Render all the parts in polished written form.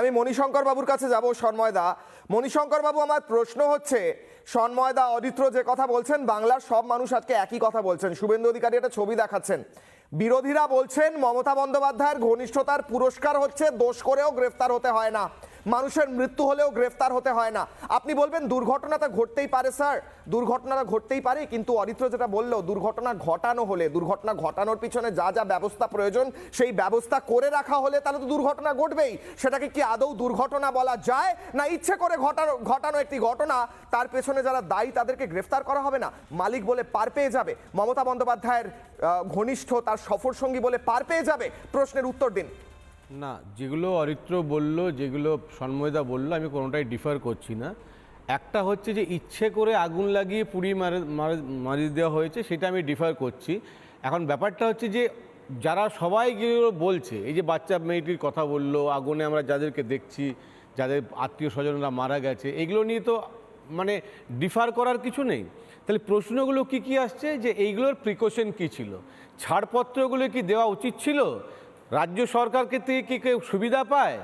আমি মণিশঙ্কর বাবুর কাছে যাব। সন্ময়দা, মণিশঙ্কর বাবু, আমার প্রশ্ন হচ্ছে, সন্ময়দা অদিত্র যে কথা বলছেন, বাংলার সব মানুষ আজকে একই কথা বলছেন। শুভেন্দু অধিকারী একটা ছবি দেখাচ্ছেন, বিরোধীরা বলছেন মমতা বন্দ্যোপাধ্যায়ের ঘনিষ্ঠতার পুরস্কার হচ্ছে দোষ করেও গ্রেফতার হতে হয় না, মানুষের মৃত্যু হলেও গ্রেফতার হতে হয় না। আপনি বলবেন দুর্ঘটনাটা ঘটতেই পারে স্যার, দুর্ঘটনাটা ঘটতেই পারে, কিন্তু অদিত্র যেটা বললো, দুর্ঘটনা ঘটানো হলে, দুর্ঘটনা ঘটানোর পিছনে যা যা ব্যবস্থা প্রয়োজন সেই ব্যবস্থা করে রাখা হলে তাহলে তো দুর্ঘটনা ঘটবেই। সেটাকে কি আদৌ দুর্ঘটনা বলা যায়, না ইচ্ছে করে ঘটানো একটি ঘটনা, তার পেছনে যারা দায়ী তাদেরকে গ্রেফতার করা হবে না, মালিক বলে পার পেয়ে যাবে, মমতা বন্দ্যোপাধ্যায়ের ঘনিষ্ঠ তার সফর সঙ্গী বলে পার পেয়ে যাবে? প্রশ্নের উত্তর দিন। না, যেগুলো অরিত্র বলল, যেগুলো সন্ময়দা বলল, আমি কোনোটাই ডিফার করছি না। একটা হচ্ছে যে ইচ্ছে করে আগুন লাগিয়ে পুড়িয়ে মারিয়ে দেওয়া হয়েছে, সেটা আমি ডিফার করছি। এখন ব্যাপারটা হচ্ছে যে যারা সবাই যেগুলো বলছে, এই যে বাচ্চা মেয়েটির কথা বললো, আগুনে আমরা যাদেরকে দেখছি, যাদের আত্মীয় স্বজনরা মারা গেছে, এগুলো নিয়ে তো মানে ডিফার করার কিছু নেই। তাহলে প্রশ্নগুলো কি আসছে যে এইগুলোর প্রিকশন কী ছিল, ছাড়পত্রগুলো কি দেওয়া উচিত ছিল, রাজ্য সরকারকে থেকে কি কেউ সুবিধা পায়,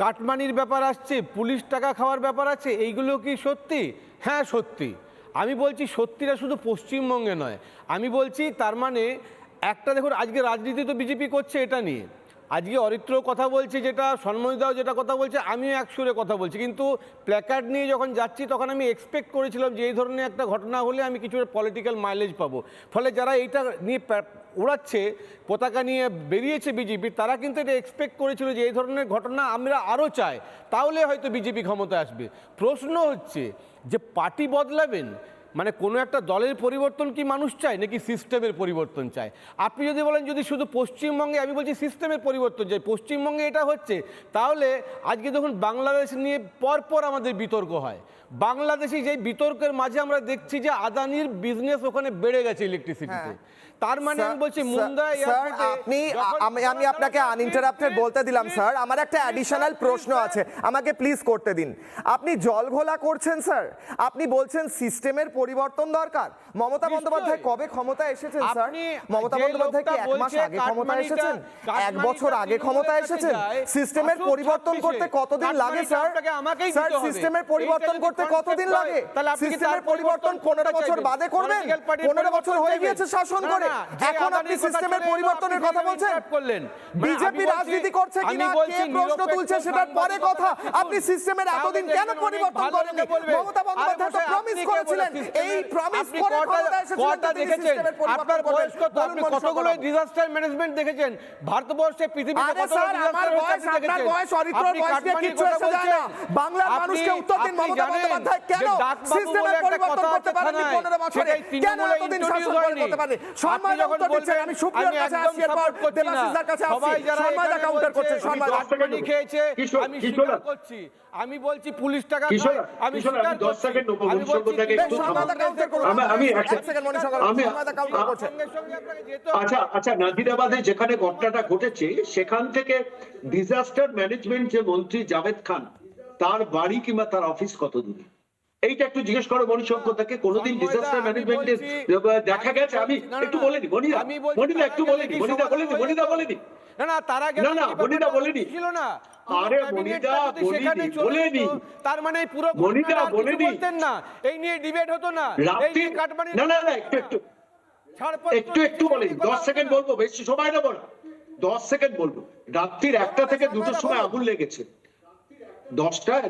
কাটমানির ব্যাপার আসছে, পুলিশ টাকা খাওয়ার ব্যাপার আছে, এইগুলো কি সত্যি? হ্যাঁ সত্যি। আমি বলছি সত্যিটা শুধু পশ্চিমবঙ্গে নয়, আমি বলছি তার মানে একটা দেখুন, আজকে রাজনীতি তো বিজেপি করছে এটা নিয়ে, আজকে অরিত্র কথা বলছে, যেটা সন্ময়দাও যেটা কথা বলছে, আমিও একসুরে কথা বলছি, কিন্তু প্ল্যাকার্ড নিয়ে যখন যাচ্ছি তখন আমি এক্সপেক্ট করেছিলাম যে এই ধরনের একটা ঘটনা হলে আমি কিছু পলিটিক্যাল মাইলেজ পাবো। ফলে যারা এইটা নিয়ে উড়াচ্ছে, পতাকা নিয়ে বেরিয়েছে বিজেপি, তারা কিন্তু এটা এক্সপেক্ট করেছিল যে এই ধরনের ঘটনা আমরা আরও চাই, তাহলে হয়তো বিজেপি ক্ষমতায় আসবে। প্রশ্ন হচ্ছে যে পার্টি বদলাবেন মানে কোনো একটা দলের পরিবর্তন কি মানুষ চায়, নাকি সিস্টেমের পরিবর্তন চায়? আপনি যদি বলেন যদি শুধু পশ্চিমবঙ্গে, আমি বলছি সিস্টেমের পরিবর্তন চাই। পশ্চিমবঙ্গে এটা হচ্ছে, তাহলে আজকে দেখুন বাংলাদেশ নিয়ে পরপর আমাদের বিতর্ক হয়। বাংলাদেশি যে বিতর্কের মাঝে আমরা দেখছি যে আদানির বিজনেস ওখানে বেড়ে গেছে ইলেকট্রিসিটিতে। তার মানে আমি বলছি মুন্ডা আমি আপনাকে আনইন্টারাপ্টেড বলতে দিলাম স্যার, আমার একটা অ্যাডিশনাল প্রশ্ন আছে, আমাকে প্লিজ করতে দিন। আপনি জল ঘোলা করছেন স্যার, আপনি বলছেন সিস্টেমের পরিবর্তন দরকার। মমতা বন্দ্যোপাধ্যায় কবে ক্ষমতায় এসেছেন স্যার? মমতা বন্দ্যোপাধ্যায় কি 1 মাস আগে ক্ষমতায় এসেছেন, 1 বছর আগে ক্ষমতায় এসেছেন? সিস্টেমের পরিবর্তন করতে কতদিন লাগে স্যার? স্যার সিস্টেমের পরিবর্তন করতে কতদিন লাগে? সিস্টেমের পরিবর্তন 15 বছর বাদে করবেন? 15 বছর হয়ে গিয়েছে শাসন করে, এখন আপনি সিস্টেমের পরিবর্তনের কথা বলছেন? বিজেপি রাজনীতি করছে কিনা, কে প্রশ্ন তুলছে সেটার পরে কথা। আপনি সিস্টেমের এতদিন কেন পরিবর্তন করেননি? মমতা বন্দ্যোপাধ্যায় তো প্রমিস করেছিলেন, এই প্রমিস করে ক্ষমতায় এসেছিলেন যে সিস্টেমের পরিবর্তন করবেন। আপনি কতগুলো ডিজাস্টার ম্যানেজমেন্ট দেখেছেন ভারতবর্ষে, পৃথিবীতে কত আমার বয়স, আপনার বয়স, অরিত্রর বয়স নিয়ে কিচ্ছু এসে যায় না। বাংলার মানুষকে উত্তর দিন, মমতা বন্দ্যোপাধ্যায় কেন সিস্টেমের পরিবর্তন করতে পারেননি 15 বছরে? কেন এতদিন শাসন করতে পারেন? সন্ময়দা উত্তর দিচ্ছেন, আমি সুপ্রিয়র কাছে আসছি, এরপর দেবাশিসদার কাছে আসছি। সন্ময়দা কাউন্টার করছেন। সন্ময়দা খেয়েছে, আমি স্বীকার করছি, আমি বলছি পুলিশ টাকা খায়, আমি স্বীকার করছি। 10 সেকেন্ড নেব মণিশঙ্করদাকে একটু সন্ময়দা কাউন্টার করুন। আমি 1 সেকেন্ড মণিশঙ্কর, সন্ময়দা কাউন্টার করছেন। আচ্ছা নাজিরাবাদে যেখানে ঘটনাটা ঘটেছে সেখান থেকে ডিজাস্টার ম্যানেজমেন্ট যে মন্ত্রী জাভেদ খান, তার বাড়ি কিংবা তার অফিস কত দূরে, এইটা একটু জিজ্ঞেস করো মণিশঙ্করদাকে। কোনোদিন ডিজাস্টার ম্যানেজমেন্টে দেখা গেছে? আমি একটু বলিনি, মনিদা একটু বলিনি, মনিদা বলেনি না তার আগে মনিদা বলেনি ছিল না। আরে মনিদা বলেনি, তার মানে পুরো মনিদা বলেনি, বলতেন না, এই নিয়ে ডিবেট হতো না। রাত্রি না একটু বলি, 10 সেকেন্ড বলবো, বেশি সময় নেবো না, 10 সেকেন্ড বলবো। রাত্রির 1টা থেকে 2টোর সময় আগুন লেগেছে,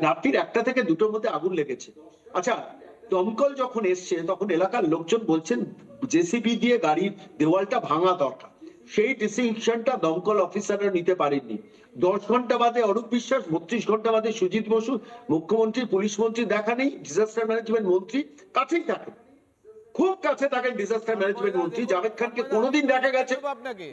রাত্রির 1টা থেকে 2টোর মধ্যে আগুন লেগেছে। আচ্ছা, দমকল যখন এসছে তখন এলাকার লোকজন বলছেন জেসিবি দিয়ে গাড়ির দেওয়ালটা ভাঙা দরকার, সেই ডিসিশনটা দমকল অফিসাররা নিতে পারেননি। 10 ঘন্টা বাদে অরূপ বিশ্বাস, 32 ঘন্টা বাদে সুজিত বসু, মুখ্যমন্ত্রী, পুলিশ মন্ত্রী দেখা নেই, ডিজাস্টার ম্যানেজমেন্ট মন্ত্রী কাছেই থাকে, খুব কাছে থাকেন ডিজাস্টার ম্যানেজমেন্ট মন্ত্রী জাভেদ খানকে কোনোদিন দেখা গেছে?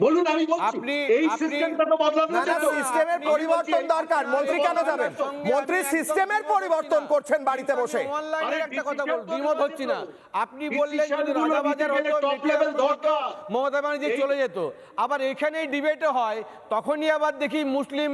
বলুন, আমি বলছি এই সিস্টেমটা তো বদলাতে হবে। সিস্টেমের পরিবর্তন দরকার, মন্ত্রী কেন যাবেন? মন্ত্রী সিস্টেমের পরিবর্তন করছেন বাড়িতে বসে। অনলাইনে একটা কথা বল, দ্বিমত হচ্ছি না। আপনি বললেন যদি রাজাবাজার হতো টপ লেভেল দরকার, মমতা ব্যানার্জি চলে যেত। আবার এখানেই ডিবেটে হয়, তখনই আবার দেখি মুসলিম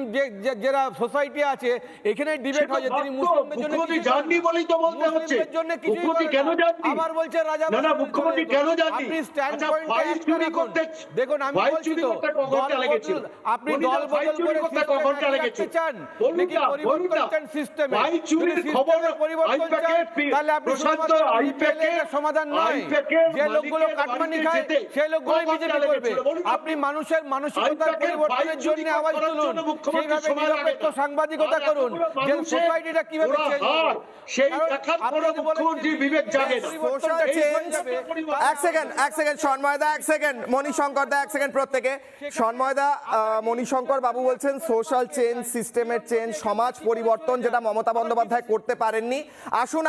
যারা সোসাইটি আছে এখানে ডিবেট হয় যে তিনি মুসলিমদের জন্য জাননি বলেই তো বলতে হচ্ছে, জন্য কিছু কেন জাননি? আবার বলছে রাজা না না মুখ্যমন্ত্রী কেন যাননি? আপনি স্ট্যান্ড আচ্ছা, পয়েন্টে ফাইল একটা চুরি রাখুন। করতে দেখুন আমি ফাইল বলছি চুরি তো, করতে ক ঘন্টা দল লেগেছিল? বদল, আপনি বলুন দল না, ফাইল বদল চুরি করে করতে ক সিস্টেম ঘন্টা একই লেগেছিল? রাখতে চান বলুন নাকি না, বলুন পরিবর্তন না। চান সিস্টেমে? ফাইল যদি চুরির খবর সিস্টেমের পরিবর্তন চান তাহলে আপনি প্রশান্ত শুধুমাত্র আইপ্যাকে BPL এর সমাধান নয়, যে লোকগুলো কাটমানি খায় সেই লোকগুলোই বিজেপি করবে। আপনি মানুষের মানসিকতার পরিবর্তনের জন্য আওয়াজ তুলুন, সেইভাবে নিরপেক্ষ সাংবাদিকতা করুন যে সোসাইটিটা কিভাবে চেঞ্জ হবে। সেই কারণ দেখার আপনি কোনো যদি বলেন মুখ্যমন্ত্রী যে বিবেক জাগে না। সোশ্যাল চেঞ্জ, এক সেকেন্ড সন্ময়দা, এক সেকেন্ড মণিশঙ্কর দা, এক সেকেন্ড প্রত্যেকে। সন্ময়দা, মণিশঙ্কর বাবু বলছেন সোশ্যাল চেঞ্জ, সিস্টেমের চেঞ্জ, সমাজ পরিবর্তন, যেটা মমতা বন্দ্যোপাধ্যায় করতে পারেননি। আসুন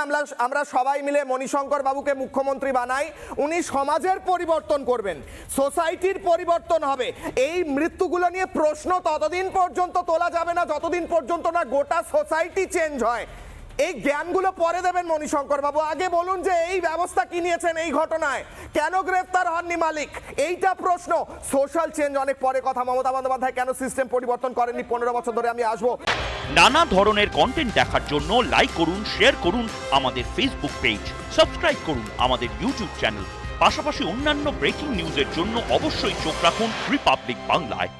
আমরা সবাই মিলে মণিশঙ্কর বাবুকে মুখ্যমন্ত্রী বানাই, উনি সমাজের পরিবর্তন করবেন, সোসাইটির পরিবর্তন হবে। এই মৃত্যুগুলো নিয়ে প্রশ্ন ততদিন পর্যন্ত তোলা যাবে না যতদিন পর্যন্ত না গোটা সোসাইটি চেঞ্জ হয়। এই জ্ঞানগুলো পরে দেবেন মণিশঙ্কর বাবু, আগে বলুন যে এই ব্যবস্থা কি নিয়েছেন এই ঘটনায়, কেন গ্রেফতার হননি মালিক, এইটা প্রশ্ন। সোশ্যাল চেঞ্জ অনেক পরে কথা, মমতা বন্দ্যোপাধ্যায় কেন সিস্টেম পরিবর্তন করেননি 15 বছর ধরে, আমি আসবো। নানা ধরনের কন্টেন্ট দেখার জন্য লাইক করুন, শেয়ার করুন আমাদের ফেসবুক পেজ, সাবস্ক্রাইব করুন আমাদের ইউটিউব চ্যানেল। পাশাপাশি অন্যান্য ব্রেকিং নিউজের জন্য অবশ্যই চোখ রাখুন রিপাবলিক বাংলায়।